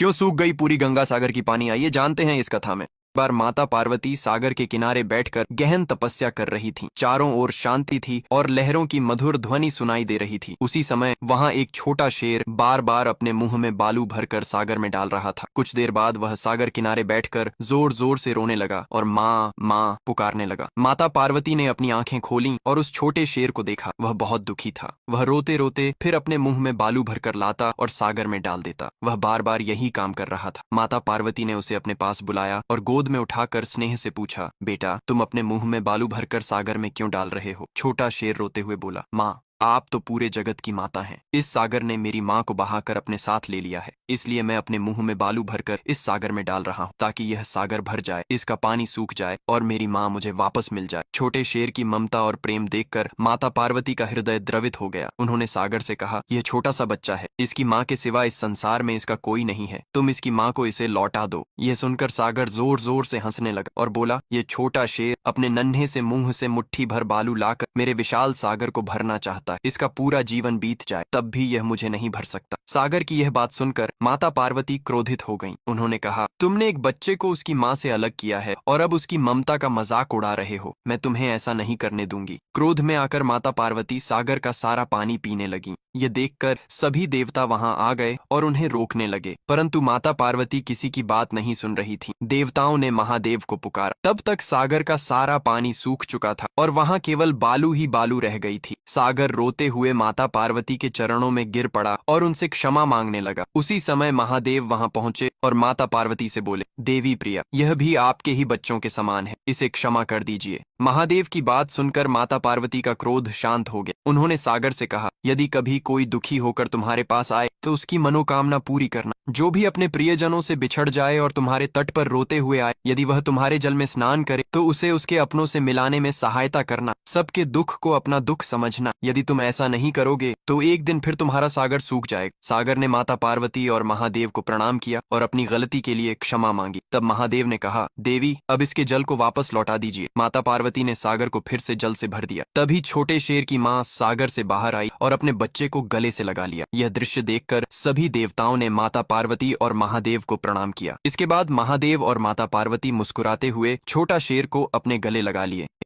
क्यों सूख गई पूरी गंगा सागर की पानी? आइए जानते हैं इस कथा में। बार माता पार्वती सागर के किनारे बैठकर गहन तपस्या कर रही थीं। चारों ओर शांति थी और लहरों की मधुर ध्वनि सुनाई दे रही थी। उसी समय वहां एक छोटा शेर बार बार अपने मुंह में बालू भरकर सागर में डाल रहा था। कुछ देर बाद वह सागर किनारे बैठकर जोर जोर से रोने लगा और माँ माँ पुकारने लगा। माता पार्वती ने अपनी आंखें खोलीं और उस छोटे शेर को देखा। वह बहुत दुखी था। वह रोते रोते फिर अपने मुंह में बालू भरकर लाता और सागर में डाल देता। वह बार बार यही काम कर रहा था। माता पार्वती ने उसे अपने पास बुलाया और गोद में उठाकर स्नेह से पूछा, बेटा तुम अपने मुंह में बालू भरकर सागर में क्यों डाल रहे हो? छोटा शेर रोते हुए बोला, माँ आप तो पूरे जगत की माता हैं। इस सागर ने मेरी माँ को बहाकर अपने साथ ले लिया है, इसलिए मैं अपने मुंह में बालू भरकर इस सागर में डाल रहा हूँ ताकि यह सागर भर जाए, इसका पानी सूख जाए और मेरी माँ मुझे वापस मिल जाए। छोटे शेर की ममता और प्रेम देखकर माता पार्वती का हृदय द्रवित हो गया। उन्होंने सागर से कहा, यह छोटा सा बच्चा है, इसकी माँ के सिवा इस संसार में इसका कोई नहीं है, तुम इसकी माँ को इसे लौटा दो। यह सुनकर सागर जोर जोर से हंसने लगा और बोला, यह छोटा शेर अपने नन्हे से मुंह से मुट्ठी भर बालू लाकर मेरे विशाल सागर को भरना चाहता, इसका पूरा जीवन बीत जाए तब भी यह मुझे नहीं भर सकता। सागर की यह बात सुनकर माता पार्वती क्रोधित हो गईं। उन्होंने कहा, तुमने एक बच्चे को उसकी माँ से अलग किया है और अब उसकी ममता का मजाक उड़ा रहे हो। मैं तुम्हें ऐसा नहीं करने दूंगी। क्रोध में आकर माता पार्वती सागर का सारा पानी पीने लगी। ये देखकर सभी देवता वहां आ गए और उन्हें रोकने लगे, परंतु माता पार्वती किसी की बात नहीं सुन रही थी। देवताओं ने महादेव को पुकारा। तब तक सागर का सारा पानी सूख चुका था और वहां केवल बालू ही बालू रह गई थी। सागर रोते हुए माता पार्वती के चरणों में गिर पड़ा और उनसे क्षमा मांगने लगा। उसी समय महादेव वहां पहुंचे और माता पार्वती से बोले, देवी प्रिया, यह भी आपके ही बच्चों के समान है, इसे क्षमा कर दीजिए। महादेव की बात सुनकर माता पार्वती का क्रोध शांत हो गया। उन्होंने सागर से कहा, यदि कभी कोई दुखी होकर तुम्हारे पास आए तो उसकी मनोकामना पूरी करना। जो भी अपने प्रियजनों से बिछड़ जाए और तुम्हारे तट पर रोते हुए आए, यदि वह तुम्हारे जल में स्नान करे तो उसे उसके अपनों से मिलाने में सहायता करना। सबके दुख को अपना दुख समझना। यदि तुम ऐसा नहीं करोगे तो एक दिन फिर तुम्हारा सागर सूख जाएगा। सागर ने माता पार्वती और महादेव को प्रणाम किया और अपनी गलती के लिए क्षमा मांगी। तब महादेव ने कहा, देवी अब इसके जल को वापस लौटा दीजिए। माता पार्वती ने सागर को फिर से जल से भर दिया। तभी छोटे शेर की माँ सागर से बाहर आई और अपने बच्चे को गले से लगा लिया। यह दृश्य देखकर सभी देवताओं ने माता पार्वती और महादेव को प्रणाम किया। इसके बाद महादेव और माता पार्वती मुस्कुराते हुए छोटा शेर को अपने गले लगा लिए।